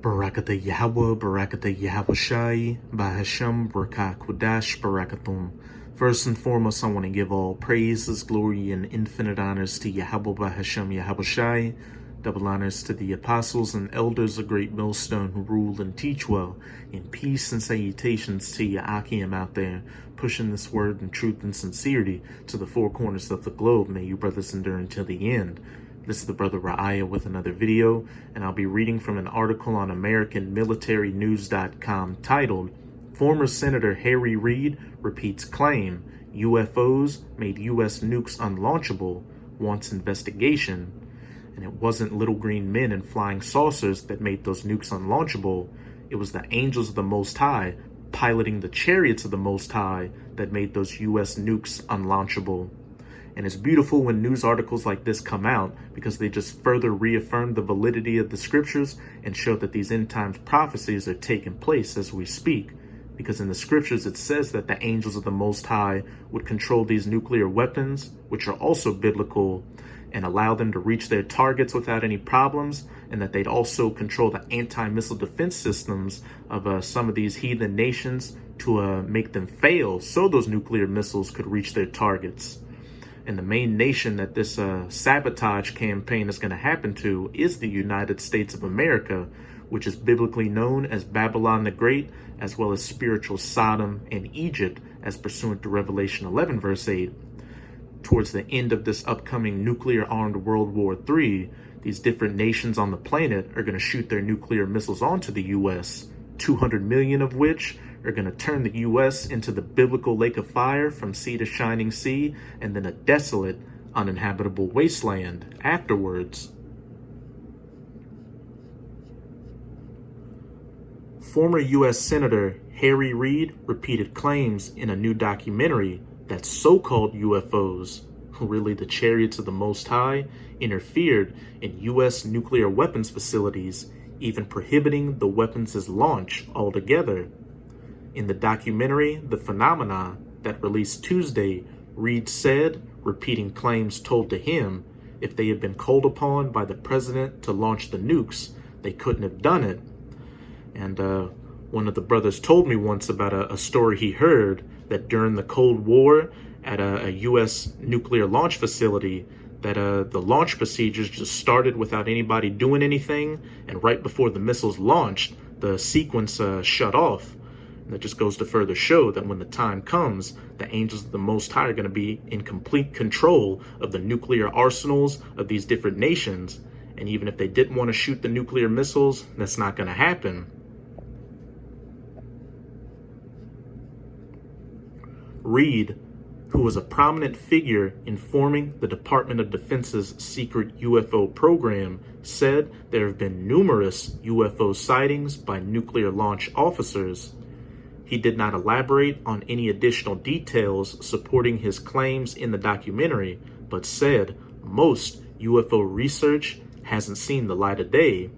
Barakatah Yahweh, Barakatah Yahweh Shai, Bahasham, Barakah Qudash, Barakathum. First and foremost, I want to give all praises, glory, and infinite honors to Yahweh Bahasham Yahweh Shai. Double honors to the apostles and elders of Great Millstone who rule and teach well. In peace and salutations to your Akim out there, pushing this word in truth and sincerity to the four corners of the globe. May you brothers endure until the end. This is the brother Ra'aya with another video, and I'll be reading from an article on AmericanMilitaryNews.com titled, Former Senator Harry Reid repeats claim UFOs made U.S. nukes unlaunchable, wants investigation. And it wasn't little green men and flying saucers that made those nukes unlaunchable. It was the angels of the Most High piloting the chariots of the Most High that made those U.S. nukes unlaunchable. And it's beautiful when news articles like this come out because they just further reaffirm the validity of the scriptures and show that these end times prophecies are taking place as we speak. Because in the scriptures it says that the angels of the Most High would control these nuclear weapons, which are also biblical, and allow them to reach their targets without any problems, and that they'd also control the anti-missile defense systems of some of these heathen nations to make them fail so those nuclear missiles could reach their targets. And the main nation that this sabotage campaign is going to happen to is the United States of America, which is biblically known as Babylon the Great, as well as spiritual Sodom and Egypt, as pursuant to Revelation 11, verse 8. Towards the end of this upcoming nuclear-armed World War III, these different nations on the planet are going to shoot their nuclear missiles onto the U.S., 200 million of which are going to turn the U.S. into the biblical lake of fire from sea to shining sea, and then a desolate, uninhabitable wasteland afterwards. Former U.S. Senator Harry Reid repeated claims in a new documentary that so-called UFOs, really the chariots of the Most High, interfered in U.S. nuclear weapons facilities, even prohibiting the weapons' launch altogether. In the documentary, The Phenomena, that released Tuesday, Reid said, repeating claims told to him, if they had been called upon by the president to launch the nukes, they couldn't have done it. And one of the brothers told me once about a story he heard that during the Cold War at a U.S. nuclear launch facility, that the launch procedures just started without anybody doing anything, and right before the missiles launched, the sequence shut off. And that just goes to further show that when the time comes, the angels of the Most High are going to be in complete control of the nuclear arsenals of these different nations. And even if they didn't want to shoot the nuclear missiles, that's not going to happen. Reid, who was a prominent figure in forming the Department of Defense's secret UFO program, said there have been numerous UFO sightings by nuclear launch officers. He did not elaborate on any additional details supporting his claims in the documentary, but said most UFO research hasn't seen the light of day.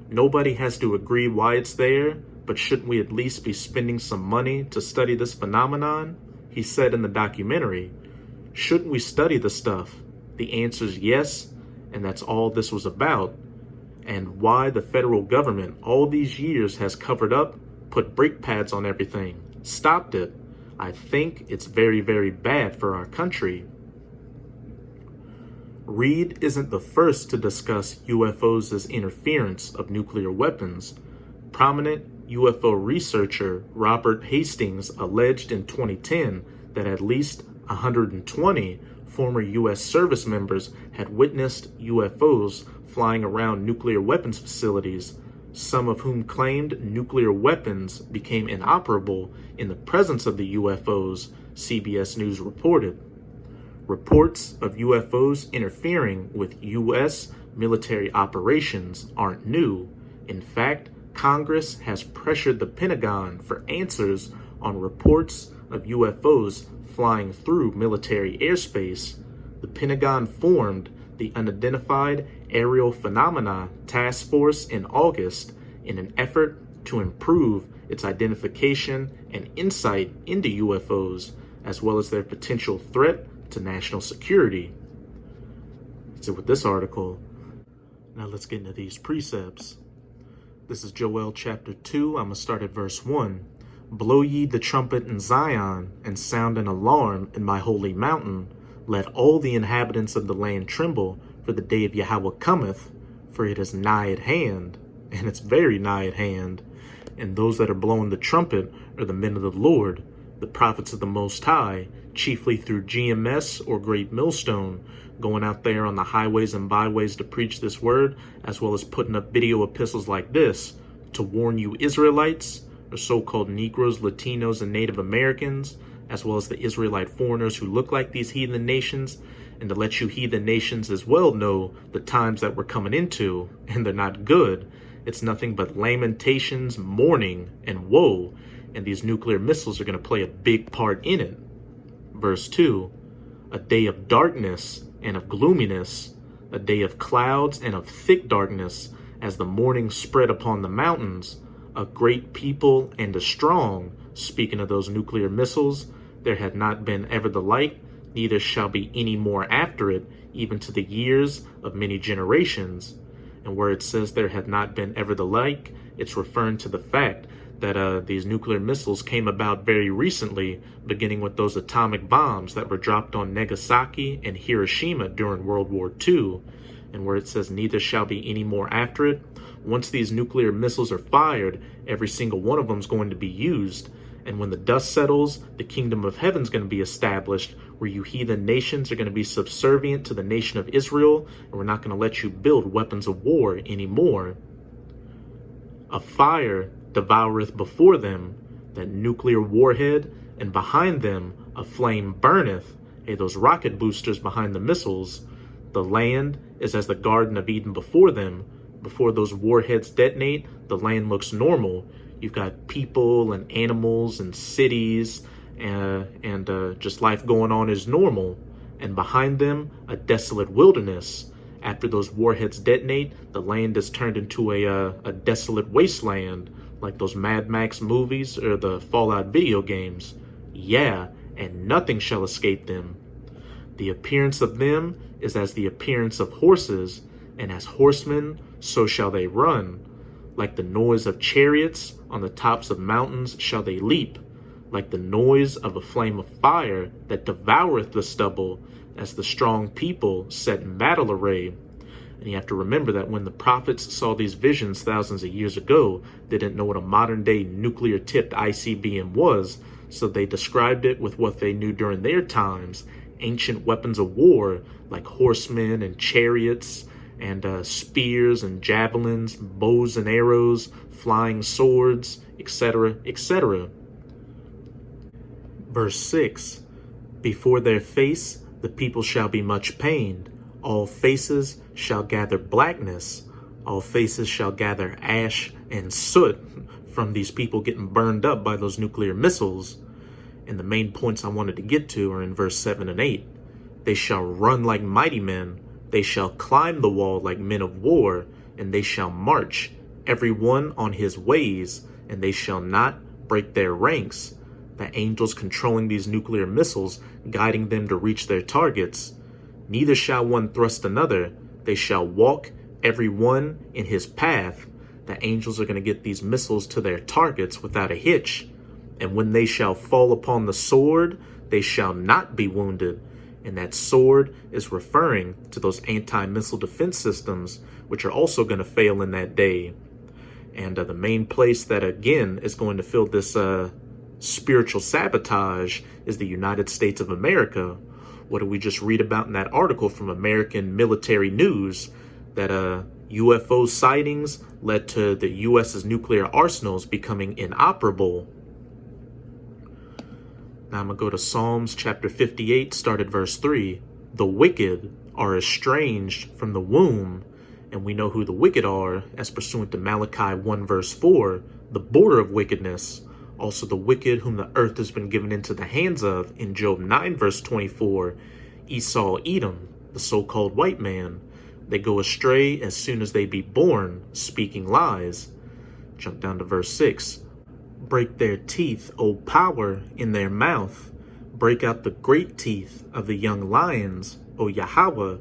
Nobody has to agree why it's there, but shouldn't we at least be spending some money to study this phenomenon? He said in the documentary. Shouldn't we study the stuff? The answer is yes, and that's all this was about. And why the federal government all these years has covered up, put brake pads on everything, stopped it. I think it's very, very bad for our country. Reid isn't the first to discuss UFOs as interference of nuclear weapons. Prominent UFO researcher Robert Hastings alleged in 2010 that at least 120 former U.S. service members had witnessed UFOs flying around nuclear weapons facilities, some of whom claimed nuclear weapons became inoperable in the presence of the UFOs, CBS News reported. Reports of UFOs interfering with U.S. military operations aren't new. In fact, Congress has pressured the Pentagon for answers on reports of UFOs flying through military airspace. The Pentagon formed the Unidentified Aerial Phenomena Task Force in August in an effort to improve its identification and insight into UFOs, as well as their potential threat to national security. So with this article, now let's get into these precepts. This is Joel chapter 2. I'm going to start at verse 1. Blow ye the trumpet in Zion, and sound an alarm in my holy mountain. Let all the inhabitants of the land tremble, for the day of Yahweh cometh, for it is nigh at hand, and it's very nigh at hand. And those that are blowing the trumpet are the men of the Lord, the prophets of the Most High, chiefly through GMS or Great Millstone, going out there on the highways and byways to preach this word, as well as putting up video epistles like this to warn you Israelites, or so-called Negroes, Latinos, and Native Americans, as well as the Israelite foreigners who look like these heathen nations, and to let you heathen nations as well know the times that we're coming into, and they're not good. It's nothing but lamentations, mourning, and woe, and these nuclear missiles are going to play a big part in it. Verse 2, a day of darkness and of gloominess, a day of clouds and of thick darkness, as the morning spread upon the mountains, a great people and a strong. Speaking of those nuclear missiles, there had not been ever the like, neither shall be any more after it, even to the years of many generations. And where it says there had not been ever the like, it's referring to the fact that these nuclear missiles came about very recently, beginning with those atomic bombs that were dropped on Nagasaki and Hiroshima during World War II. And where it says neither shall be any more after it, once these nuclear missiles are fired, every single one of them is going to be used. And when the dust settles, the kingdom of heaven is going to be established, where you heathen nations are going to be subservient to the nation of Israel, and we're not going to let you build weapons of war anymore. A fire devoureth before them, that nuclear warhead, and behind them a flame burneth. Hey, those rocket boosters behind the missiles. The land is as the Garden of Eden before them. Before those warheads detonate, the land looks normal. You've got people and animals and cities and just life going on as normal. And behind them, a desolate wilderness. After those warheads detonate, the land is turned into a desolate wasteland, like those Mad Max movies or the Fallout video games. Yeah, and nothing shall escape them. The appearance of them is as the appearance of horses, and as horsemen, so shall they run. Like the noise of chariots on the tops of mountains shall they leap, like the noise of a flame of fire that devoureth the stubble, as the strong people set in battle array. And you have to remember that when the prophets saw these visions thousands of years ago, they didn't know what a modern day nuclear tipped ICBM was, so they described it with what they knew during their times, ancient weapons of war like horsemen and chariots, and spears and javelins, bows and arrows, flying swords, etc., etc. Verse 6, before their face the people shall be much pained. All faces shall gather blackness. All faces shall gather ash and soot from these people getting burned up by those nuclear missiles. And the main points I wanted to get to are in verse 7 and 8. They shall run like mighty men. They shall climb the wall like men of war, and they shall march, every one on his ways, and they shall not break their ranks. The angels controlling these nuclear missiles, guiding them to reach their targets. Neither shall one thrust another. They shall walk, every one in his path. The angels are going to get these missiles to their targets without a hitch. And when they shall fall upon the sword, they shall not be wounded. And that sword is referring to those anti-missile defense systems, which are also going to fail in that day. And the main place that, again, is going to feel this spiritual sabotage is the United States of America. What did we just read about in that article from American Military News? That UFO sightings led to the U.S.'s nuclear arsenals becoming inoperable. Now I'm going to go to Psalms chapter 58, start at verse 3. The wicked are estranged from the womb, and we know who the wicked are, as pursuant to Malachi 1 verse 4, the border of wickedness. Also the wicked whom the earth has been given into the hands of, in Job 9 verse 24, Esau, Edom, the so-called white man. They go astray as soon as they be born, speaking lies. Jump down to verse 6. Break their teeth, O power, in their mouth. Break out the great teeth of the young lions, O Yahweh.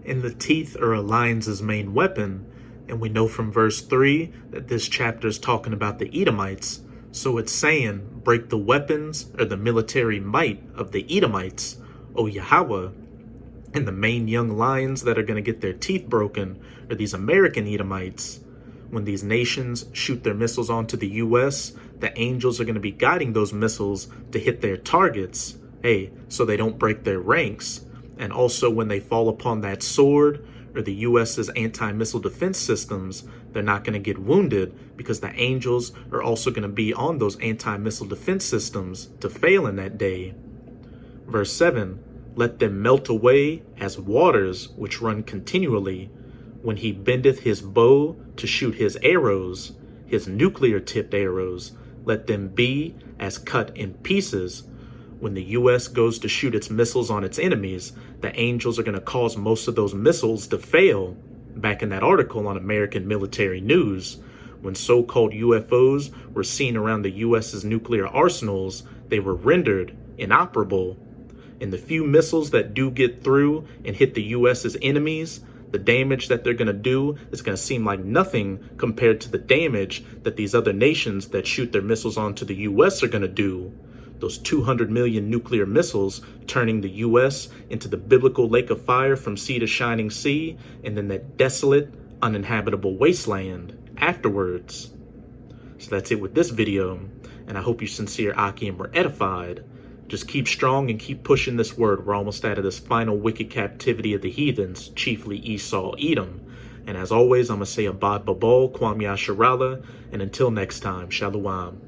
And the teeth are a lion's main weapon. And we know from verse 3 that this chapter is talking about the Edomites. So it's saying, break the weapons or the military might of the Edomites, O Yahweh. And the main young lions that are going to get their teeth broken are these American Edomites. When these nations shoot their missiles onto the U.S., the angels are going to be guiding those missiles to hit their targets, so they don't break their ranks. And also when they fall upon that sword or the U.S.'s anti-missile defense systems, they're not going to get wounded because the angels are also going to be on those anti-missile defense systems to fail in that day. Verse 7, let them melt away as waters which run continually. When he bendeth his bow to shoot his arrows, his nuclear-tipped arrows, let them be as cut in pieces. When the U.S. goes to shoot its missiles on its enemies, the angels are going to cause most of those missiles to fail. Back in that article on American Military News, when so-called UFOs were seen around the U.S.'s nuclear arsenals, they were rendered inoperable. And the few missiles that do get through and hit the U.S.'s enemies, the damage that they're going to do is going to seem like nothing compared to the damage that these other nations that shoot their missiles onto the U.S. are going to do. Those 200 million nuclear missiles turning the U.S. into the biblical lake of fire from sea to shining sea, and then that desolate, uninhabitable wasteland afterwards. So that's it with this video, and I hope you sincere Akim were edified. Just keep strong and keep pushing this word. We're almost out of this final wicked captivity of the heathens, chiefly Esau, Edom. And as always, I'm going to say Abad Babal, Kwam Yasharala, and until next time, Shalom.